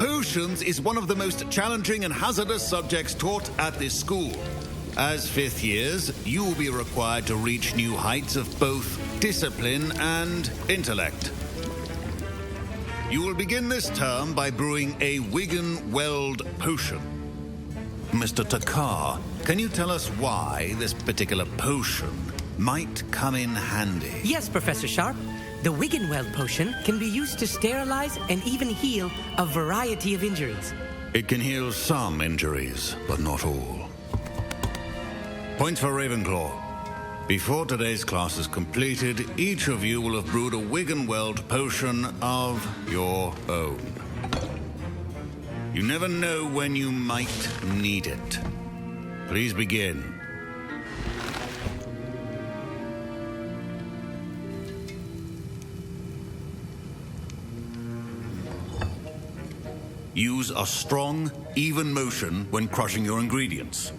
Potions is one of the most challenging and hazardous subjects taught at this school. As fifth years, you will be required to reach new heights of both discipline and intellect. You will begin this term by brewing a Wiggenweld potion. Mr. Takar, can you tell us why this particular potion might come in handy? Yes, Professor Sharp. The Wiggenweld potion can be used to sterilize and even heal a variety of injuries. It can heal some injuries, but not all. Points for Ravenclaw. Before today's class is completed, each of you will have brewed a Wiggenweld potion of your own. You never know when you might need it. Please begin. Use a strong, even motion when crushing your ingredients.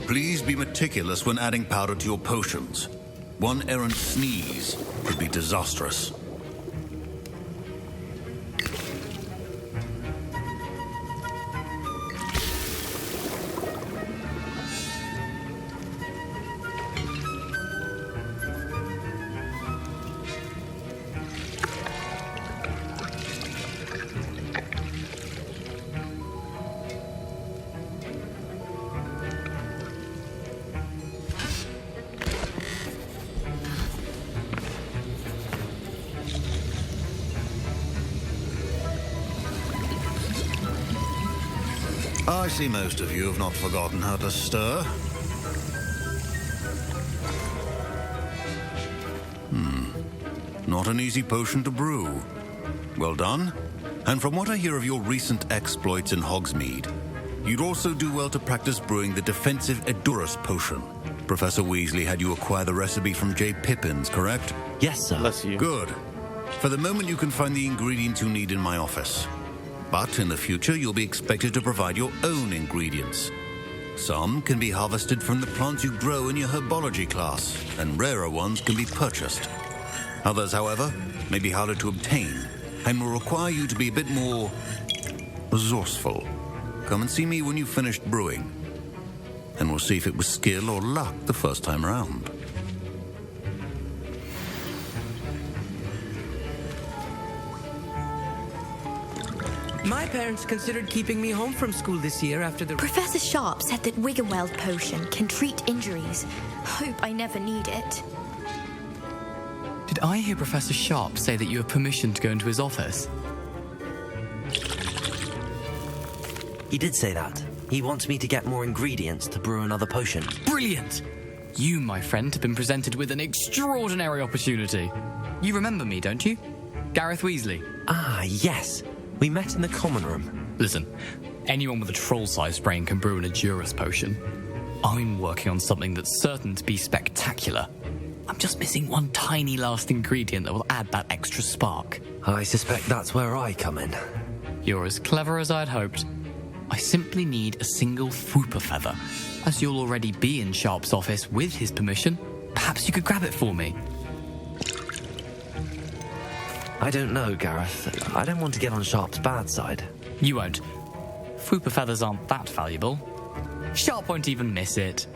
Please be meticulous when adding powder to your potions. One errant sneeze could be disastrous. I see most of you have not forgotten how to stir. Not an easy potion to brew. Well done. And from what I hear of your recent exploits in Hogsmeade, you'd also do well to practice brewing the defensive Edurus potion. Professor Weasley had you acquire the recipe from J. Pippin's, correct? Yes, sir. Bless you. Good. For the moment, you can find the ingredients you need in my office. But in the future, you'll be expected to provide your own ingredients. Some can be harvested from the plants you grow in your herbology class, and rarer ones can be purchased. Others, however, may be harder to obtain, and will require you to be a bit more resourceful. Come and see me when you've finished brewing, and we'll see if it was skill or luck the first time around. My parents considered keeping me home from school this year after the... Professor Sharp said that Wiggenweld potion can treat injuries. Hope I never need it. Did I hear Professor Sharp say that you have permission to go into his office? He did say that. He wants me to get more ingredients to brew another potion. Brilliant! You, my friend, have been presented with an extraordinary opportunity. You remember me, don't you? Gareth Weasley. Ah, yes. We met in the common room. Listen, anyone with a troll-sized brain can brew an Edurus potion. I'm working on something that's certain to be spectacular. I'm just missing one tiny last ingredient that will add that extra spark. I suspect that's where I come in. You're as clever as I'd hoped. I simply need a single Fwooper feather. As you'll already be in Sharp's office with his permission, perhaps you could grab it for me. I don't know, Gareth. I don't want to get on Sharp's bad side. You won't. Fwooper feathers aren't that valuable. Sharp won't even miss it.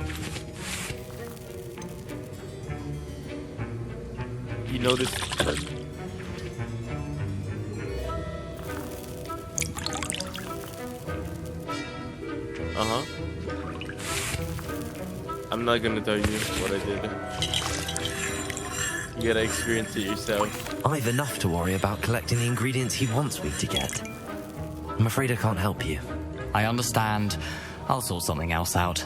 You know this. I'm not gonna tell you what I did. You gotta experience it yourself. I've enough to worry about collecting the ingredients he wants me to get. I'm afraid I can't help you. I understand. I'll sort something else out.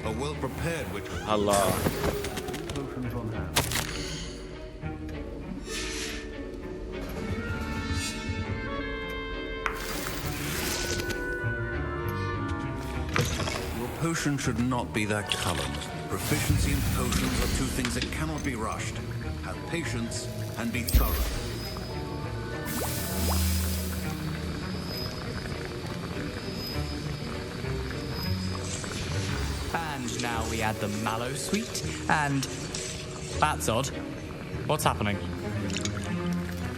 A well-prepared witch. Allah. Your potion should not be that colored. Proficiency in potions are two things that cannot be rushed. Have patience and be thorough. Now we add the mallow sweet, and that's odd. What's happening?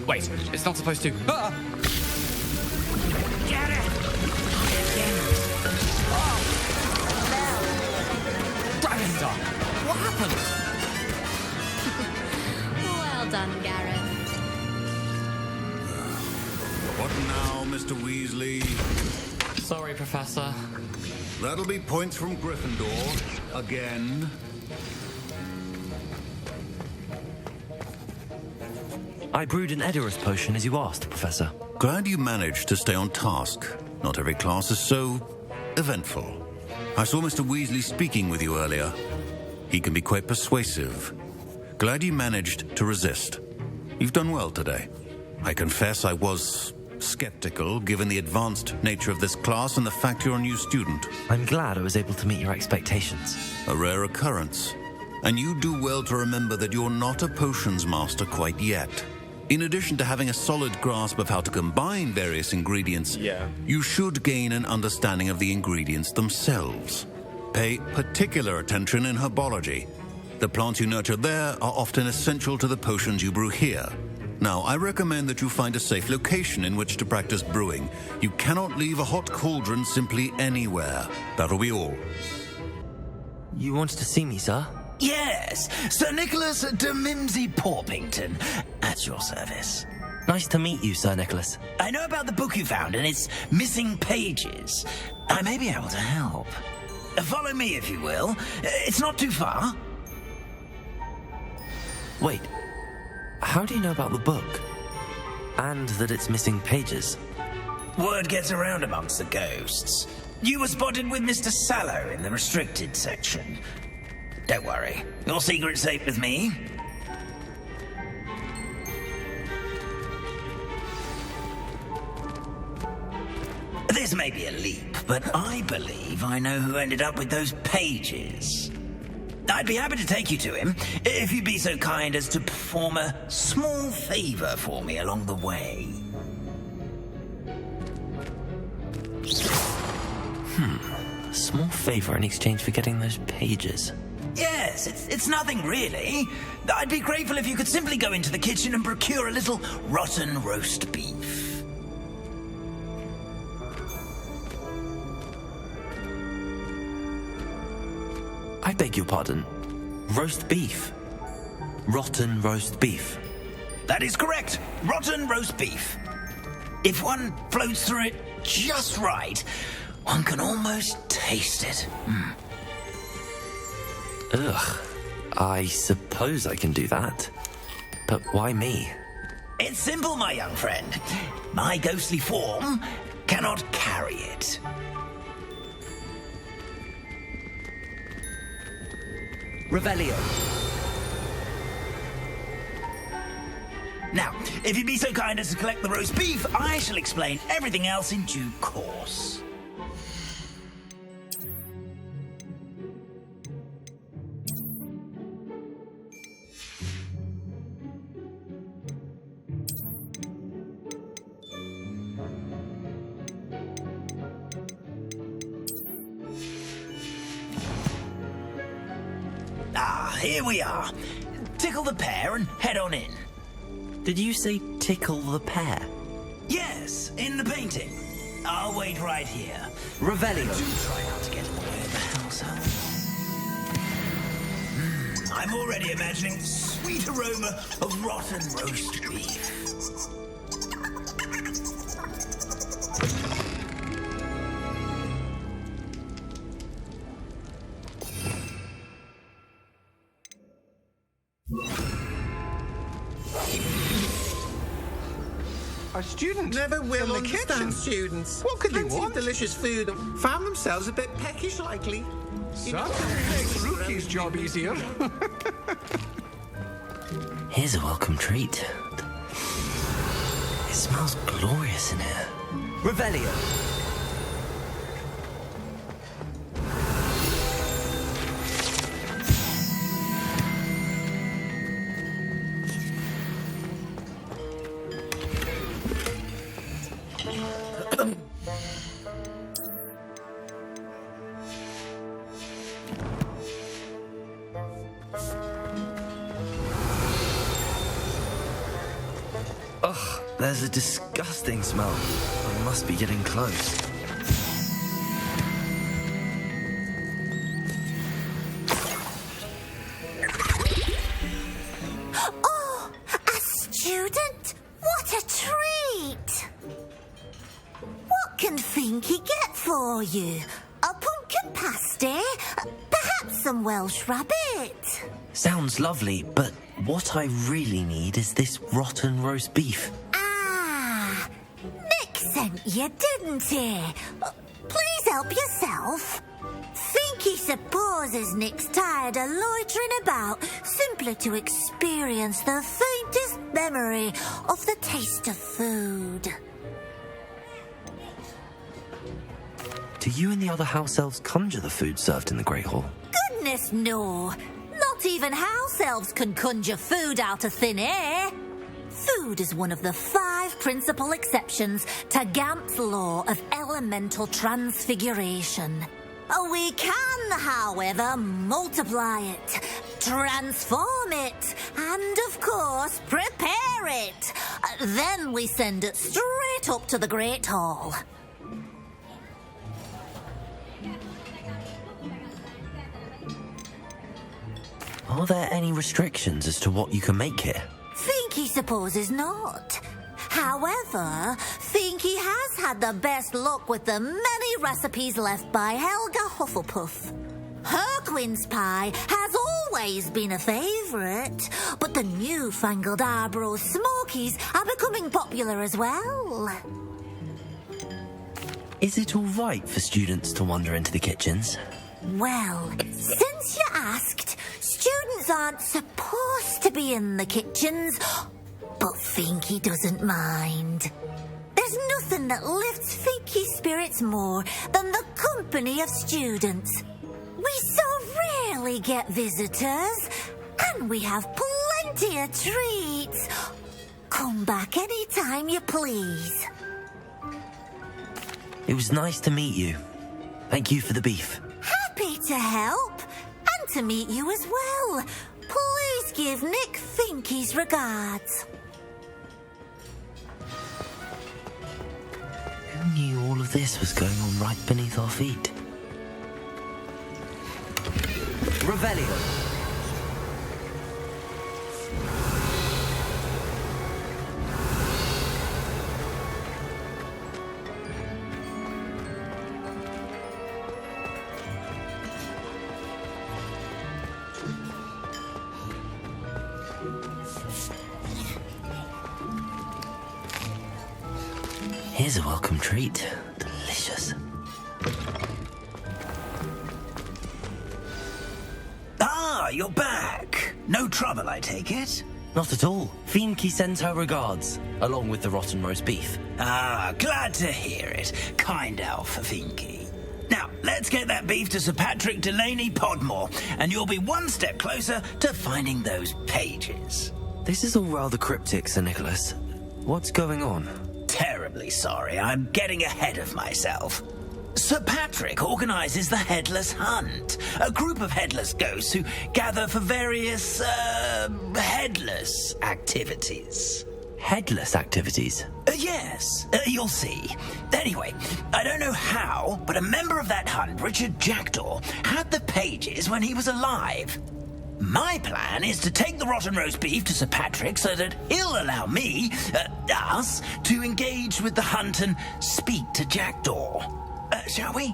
Wait, it's not supposed to. Ah! Get it! Dragon Star! What happened? Well done, Gareth. What now, Mr. Weasley? Sorry, Professor. That'll be points from Gryffindor. Again. I brewed an Edurus potion as you asked, Professor. Glad you managed to stay on task. Not every class is so eventful. I saw Mr. Weasley speaking with you earlier. He can be quite persuasive. Glad you managed to resist. You've done well today. I confess I was skeptical, given the advanced nature of this class and the fact you're a new student. I'm glad I was able to meet your expectations. A rare occurrence. And you do well to remember that you're not a potions master quite yet. In addition to having a solid grasp of how to combine various ingredients, you should gain an understanding of the ingredients themselves. Pay particular attention in herbology. The plants you nurture there are often essential to the potions you brew here. Now, I recommend that you find a safe location in which to practice brewing. You cannot leave a hot cauldron simply anywhere. That'll be all. You wanted to see me, sir? Yes, Sir Nicholas de Mimsy Porpington, at your service. Nice to meet you, Sir Nicholas. I know about the book you found and its missing pages. I may be able to help. Follow me, if you will. It's not too far. Wait, how do you know about the book? And that it's missing pages? Word gets around amongst the ghosts. You were spotted with Mr. Sallow in the restricted section. Don't worry, your secret's safe with me. This may be a leap, but I believe I know who ended up with those pages. I'd be happy to take you to him, if you'd be so kind as to perform a small favor for me along the way. A small favor in exchange for getting those pages. Yes, it's nothing really. I'd be grateful if you could simply go into the kitchen and procure a little rotten roast beef. I beg your pardon. Roast beef. Rotten roast beef. That is correct. Rotten roast beef. If one floats through it just right, one can almost taste it. Ugh. I suppose I can do that. But why me? It's simple, my young friend. My ghostly form cannot carry it. Revelio. Now, if you'd be so kind as to collect the roast beef, I shall explain everything else in due course. Here we are. Tickle the pear and head on in. Did you say tickle the pear? Yes, in the painting. I'll wait right here. Revelio. Do try not to get in the way of the household. I'm already imagining the sweet aroma of rotten roast beef. Our students never will understand students. What could they want? Delicious food and found themselves a bit peckish likely. Something makes Rookie's job easier. Here's a welcome treat. It smells glorious in here. Revelio. There's a disgusting smell. I must be getting close. Oh, a student? What a treat! What can Finky get for you? A pumpkin pasty? Perhaps some Welsh rabbit? Sounds lovely, but what I really need is this rotten roast beef. Ah, Nick sent you, didn't he? Please help yourself. Finky supposes Nick's tired of loitering about simply to experience the faintest memory of the taste of food. Do you and the other house elves conjure the food served in the Great Hall? Goodness, no. Not even house elves can conjure food out of thin air. Food is one of the 5 principal exceptions to Gamp's law of elemental transfiguration. We can, however, multiply it, transform it, and, of course, prepare it. Then we send it straight up to the Great Hall. Are there any restrictions as to what you can make here? Finky supposes not. However, Finky has had the best luck with the many recipes left by Helga Hufflepuff. Her quince pie has always been a favourite, but the newfangled Arborough Smokies are becoming popular as well. Is it all right for students to wander into the kitchens? Well, since you asked, students aren't supposed to be in the kitchens, but Finky doesn't mind. There's nothing that lifts Finky's spirits more than the company of students. We so rarely get visitors, and we have plenty of treats. Come back any time you please. It was nice to meet you. Thank you for the beef. Happy to help, and to meet you as well. Please give Nick Finky's regards. Who knew all of this was going on right beneath our feet? Revelio. Here's a welcome treat. Delicious. Ah, you're back. No trouble, I take it? Not at all. Finky sends her regards, along with the rotten roast beef. Ah, glad to hear it. Kind elf, Finky. Now, let's get that beef to Sir Patrick Delaney Podmore, and you'll be one step closer to finding those pages. This is all rather cryptic, Sir Nicholas. What's going on? Terribly sorry, I'm getting ahead of myself. Sir Patrick organises the Headless Hunt, a group of headless ghosts who gather for various, headless activities. Headless activities? Yes, you'll see. Anyway, I don't know how, but a member of that hunt, Richard Jackdaw, had the pages when he was alive. My plan is to take the rotten roast beef to Sir Patrick so that he'll allow me, us, to engage with the hunt and speak to Jackdaw. Shall we?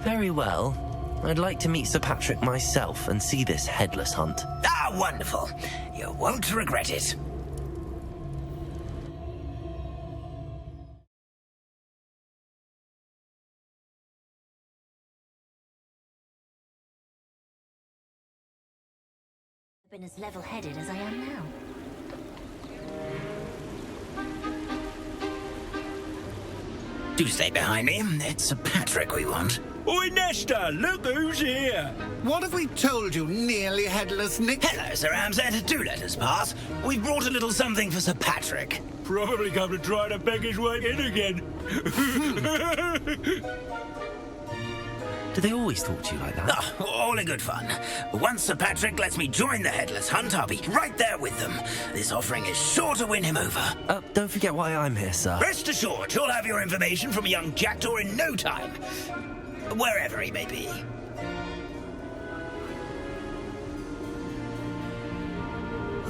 Very well. I'd like to meet Sir Patrick myself and see this headless hunt. Ah, wonderful. You won't regret it. Been as level-headed as I am now. Do stay behind me. It's Sir Patrick we want. Oi, Nesta, look who's here. What have we told you, nearly headless Nick? Hello, Sir Ramsett. Do let us pass. We've brought a little something for Sir Patrick. Probably come to try to beg his way in again. Do they always talk to you like that? Oh, all in good fun. Once Sir Patrick lets me join the Headless Hunt, I'll be right there with them. This offering is sure to win him over. Don't forget why I'm here, sir. Rest assured, you'll have your information from a young jackdaw in no time. Wherever he may be.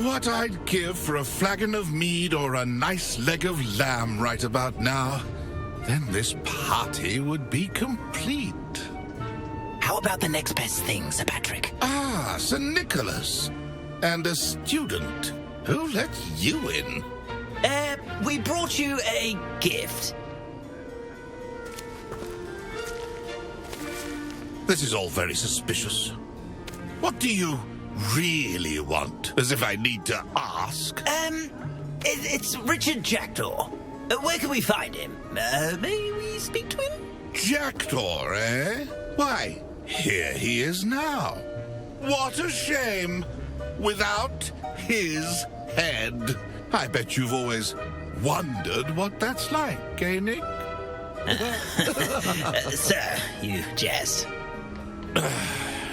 What I'd give for a flagon of mead or a nice leg of lamb right about now. Then this party would be complete. How about the next best thing, Sir Patrick? Ah, Sir Nicholas. And a student. Who let you in? We brought you a gift. This is all very suspicious. What do you really want? As if I need to ask. It's Richard Jackdaw. Where can we find him? May we speak to him? Jackdaw, eh? Why, here he is now. What a shame. Without his head. I bet you've always wondered what that's like, eh, Nick? Sir, you jest.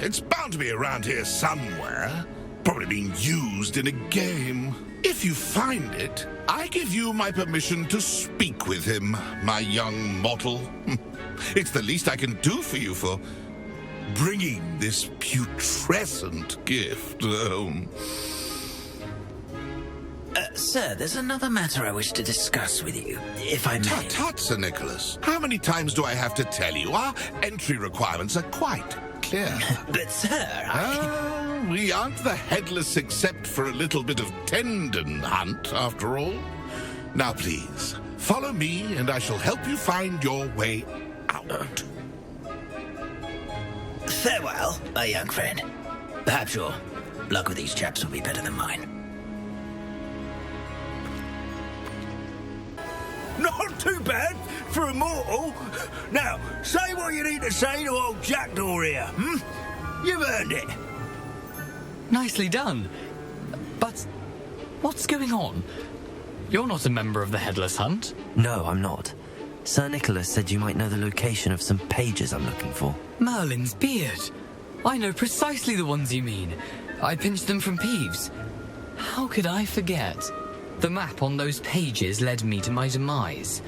It's bound to be around here somewhere. Probably being used in a game. If you find it, I give you my permission to speak with him, my young mortal. It's the least I can do for you for bringing this putrescent gift home. Sir, there's another matter I wish to discuss with you, if I may. Tut, Sir Nicholas. How many times do I have to tell you? Our entry requirements are quite clear. But, sir, we aren't the Headless except for a little bit of tendon hunt, after all. Now, please, follow me, and I shall help you find your way out. Farewell, my young friend. Perhaps your luck with these chaps will be better than mine. Not too bad for a mortal. Now, say what you need to say to old Jackdaw here, You've earned it. Nicely done. But what's going on? You're not a member of the Headless Hunt. No, I'm not. Sir Nicholas said you might know the location of some pages I'm looking for. Merlin's beard. I know precisely the ones you mean. I pinched them from Peeves. How could I forget? The map on those pages led me to my demise.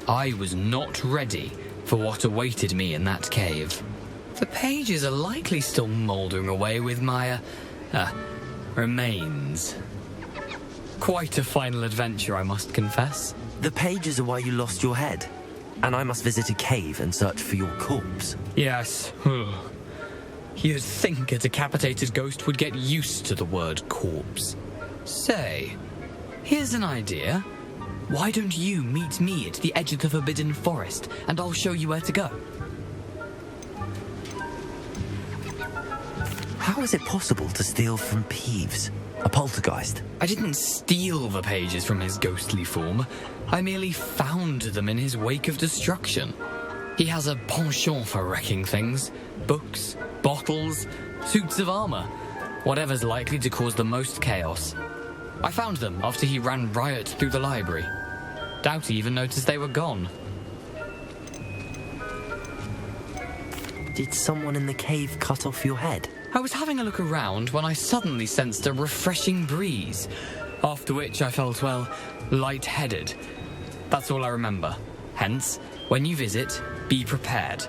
I was not ready for what awaited me in that cave. The pages are likely still mouldering away with my, remains. Quite a final adventure, I must confess. The pages are why you lost your head, and I must visit a cave and search for your corpse. Yes. You'd think a decapitated ghost would get used to the word corpse. Say, here's an idea. Why don't you meet me at the edge of the Forbidden Forest, and I'll show you where to go? How is it possible to steal from Peeves, a poltergeist? I didn't steal the pages from his ghostly form. I merely found them in his wake of destruction. He has a penchant for wrecking things. Books, bottles, suits of armor. Whatever's likely to cause the most chaos. I found them after he ran riot through the library. Doubt he even noticed they were gone. Did someone in the cave cut off your head? I was having a look around when I suddenly sensed a refreshing breeze, after which I felt, well, lightheaded. That's all I remember. Hence, when you visit, be prepared.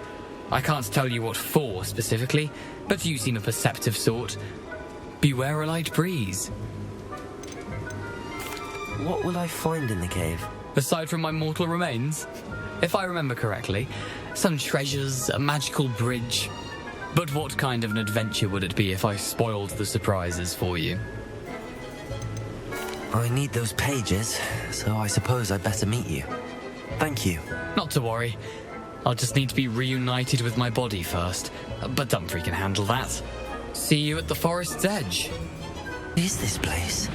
I can't tell you what for specifically, but you seem a perceptive sort. Beware a light breeze. What will I find in the cave? Aside from my mortal remains, if I remember correctly, some treasures, a magical bridge. But what kind of an adventure would it be if I spoiled the surprises for you? I need those pages, so I suppose I'd better meet you. Thank you. Not to worry. I'll just need to be reunited with my body first. But Dumfries can handle that. See you at the forest's edge. What is this place?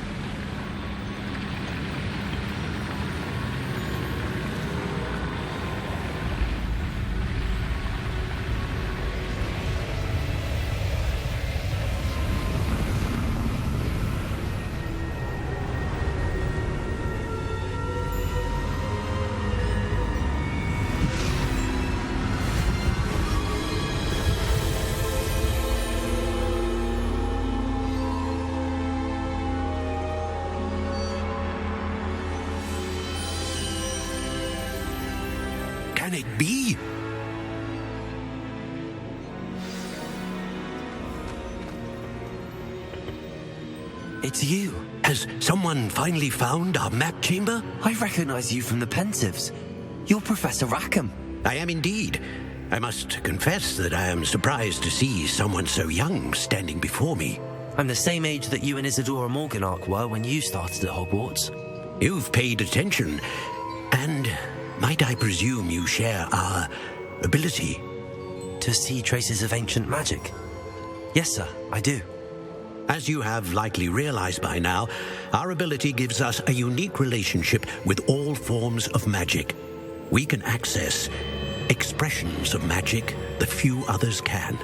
can it be? It's you. Has someone finally found our map chamber? I recognize you from the Pensives. You're Professor Rackham. I am indeed. I must confess that I am surprised to see someone so young standing before me. I'm the same age that you and Isadora Morganach were when you started at Hogwarts. You've paid attention, and might I presume you share our ability? To see traces of ancient magic? Yes, sir, I do. As you have likely realized by now, our ability gives us a unique relationship with all forms of magic. We can access expressions of magic that few others can.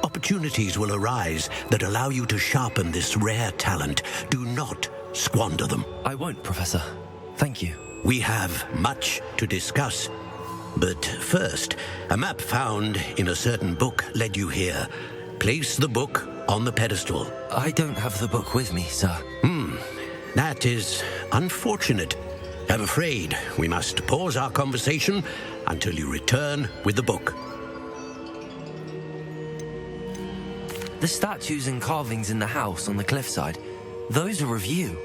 Opportunities will arise that allow you to sharpen this rare talent. Do not squander them. I won't, Professor. Thank you. We have much to discuss. But first, a map found in a certain book led you here. Place the book on the pedestal. I don't have the book with me, sir. That is unfortunate. I'm afraid we must pause our conversation until you return with the book. The statues and carvings in the house on the cliffside, those are of you.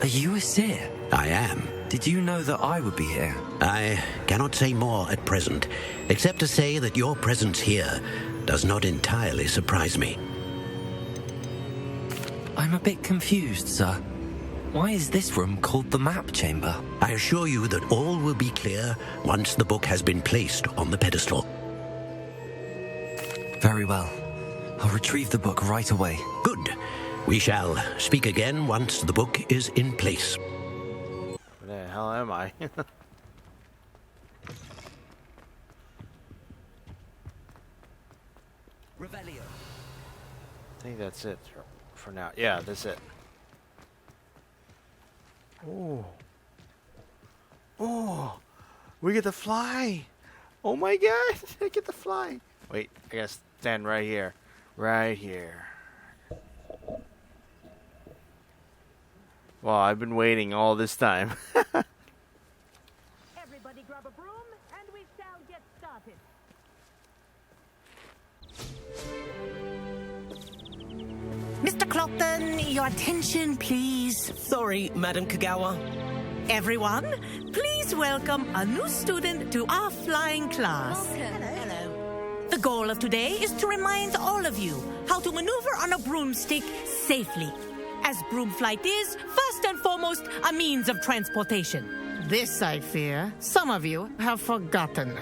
Are you a seer? I am. Did you know that I would be here? I cannot say more at present, except to say that your presence here does not entirely surprise me. I'm a bit confused, sir. Why is this room called the map chamber? I assure you that all will be clear once the book has been placed on the pedestal. Very well. I'll retrieve the book right away. Good. We shall speak again once the book is in place. Where the hell am I? Revelio. I think that's it for now. Yeah, that's it. Oh. Oh. We get to fly. Oh my god. I get to fly. Wait, I gotta stand right here. Right here. Well, I've been waiting all this time. Everybody grab a broom and we shall get started. Mr. Clopton, your attention, please. Sorry, Madam Kagawa. Everyone, please welcome a new student to our flying class. Hello. The goal of today is to remind all of you how to maneuver on a broomstick safely. As broom flight is, first and foremost, a means of transportation. This, I fear, some of you have forgotten.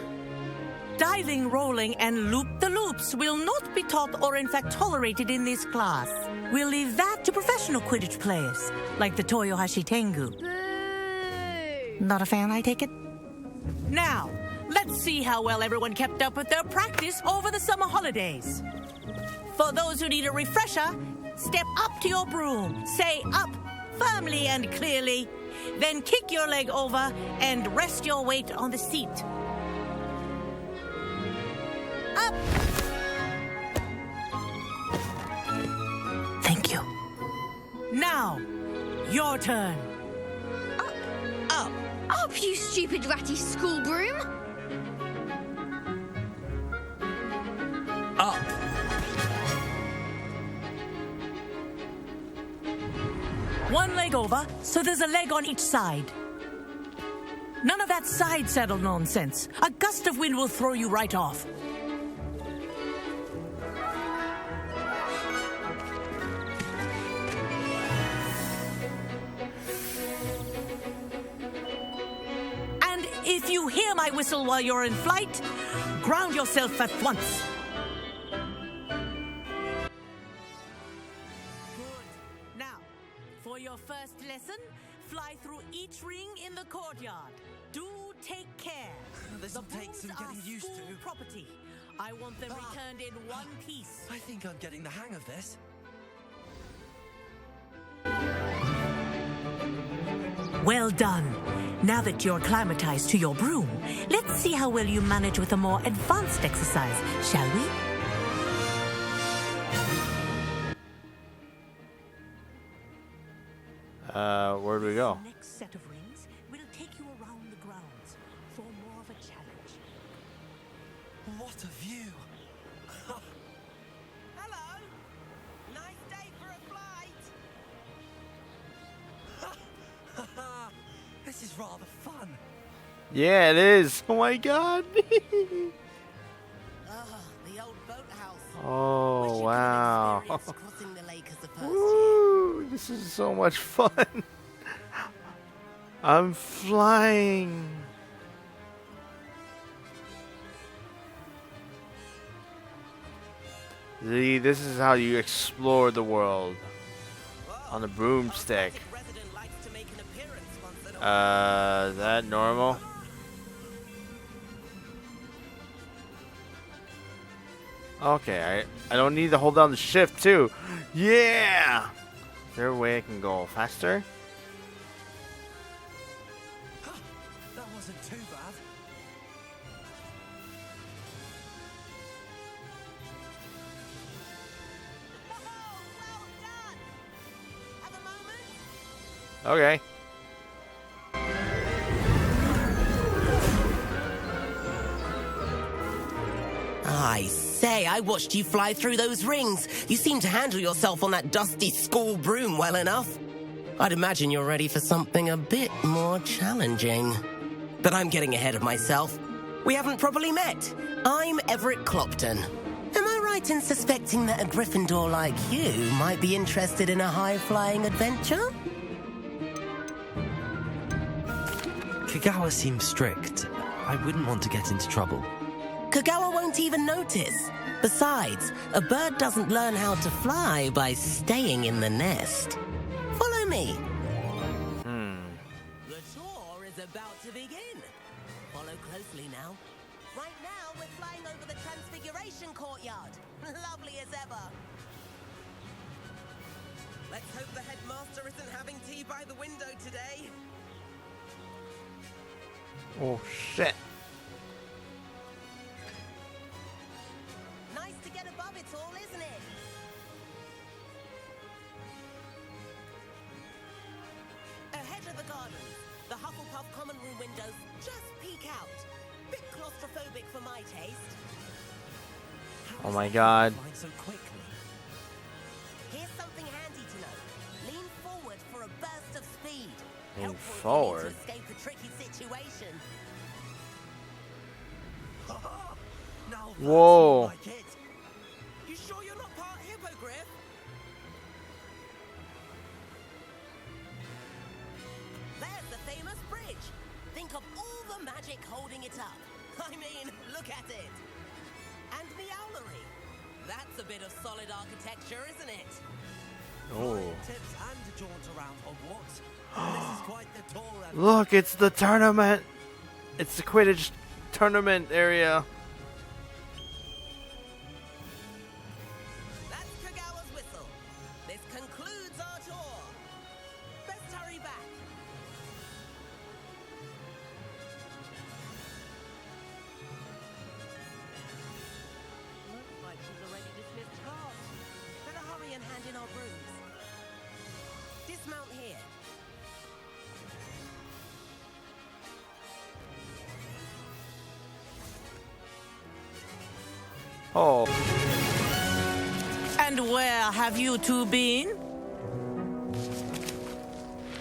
Diving, rolling, and loop-the-loops will not be taught or in fact tolerated in this class. We'll leave that to professional Quidditch players, like the Toyohashi Tengu. Boo! Not a fan, I take it? Now, let's see how well everyone kept up with their practice over the summer holidays. For those who need a refresher, step up to your broom, say up firmly and clearly, then kick your leg over and rest your weight on the seat. Up! Thank you. Now, your turn. Up! Up, you stupid ratty school broom! Up. One leg over, so there's a leg on each side. None of that side saddle nonsense. A gust of wind will throw you right off. And if you hear my whistle while you're in flight, ground yourself at once. For your first lesson, fly through each ring in the courtyard. Do take care. This will take some getting used to. Property. I want them returned in one piece. I think I'm getting the hang of this. Well done. Now that you're acclimatized to your broom, let's see how well you manage with a more advanced exercise, shall we? Where do we go? The next set of rings will take you around the grounds for more of a challenge. What a view! Hello. Nice day for a flight. This is rather fun. Yeah, it is. Oh my god. The old boathouse. Oh, wow. Crossing the lake as the first Woo, this is so much fun. I'm flying. See, this is how you explore the world. On a broomstick. Is that normal? Okay, I don't need to hold down the shift too. Yeah! Is there a way I can go faster? That wasn't too bad. Okay. I say, I watched you fly through those rings. You seem to handle yourself on that dusty school broom well enough. I'd imagine you're ready for something a bit more challenging. But I'm getting ahead of myself. We haven't properly met. I'm Everett Clopton. Am I right in suspecting that a Gryffindor like you might be interested in a high-flying adventure? Kagawa seems strict. I wouldn't want to get into trouble. Kagawa won't even notice. Besides, a bird doesn't learn how to fly by staying in the nest. Follow me. The tour is about to begin. Follow closely now. Right now, we're flying over the Transfiguration Courtyard. Lovely as ever. Let's hope the headmaster isn't having tea by the window today. Oh shit. Nice to get above it all, isn't it? Ahead of the gardens, the Hufflepuff common room windows just peek out. Bit claustrophobic for my taste. Oh my god. So quickly. Here's something handy to know. Lean forward for a burst of speed. Lean Helpful if you forward? need to escape a tricky situation. Now Whoa. that's like it. You sure you're not part hippogriff? There's the famous bridge. Think of all the magic holding it up. I mean, look at it. And the owlery. That's a bit of solid architecture, isn't it? Oh. Tips and a jaunt around Hogwarts. This is quite the tour. Look, it's the tournament. It's the Quidditch tournament area. That's Kagawa's whistle. This concludes our tour. Best hurry back. Looks like she's already dismissed class. Better hurry and hand in our brooms. Dismount here. Oh. And where have you two been?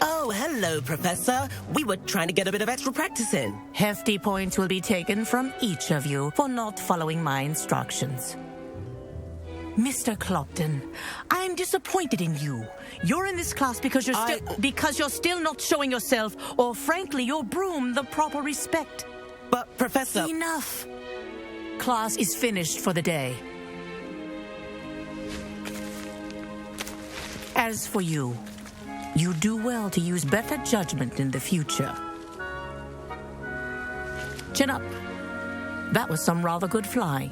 Oh, hello, Professor. We were trying to get a bit of extra practice in. Hefty points will be taken from each of you for not following my instructions. Mr. Clopton, I'm disappointed in you. You're in this class because you're still not showing yourself, or frankly, your broom the proper respect. But, Professor... Enough. Class is finished for the day. As for you, you do well to use better judgment in the future. Chin up. That was some rather good flying.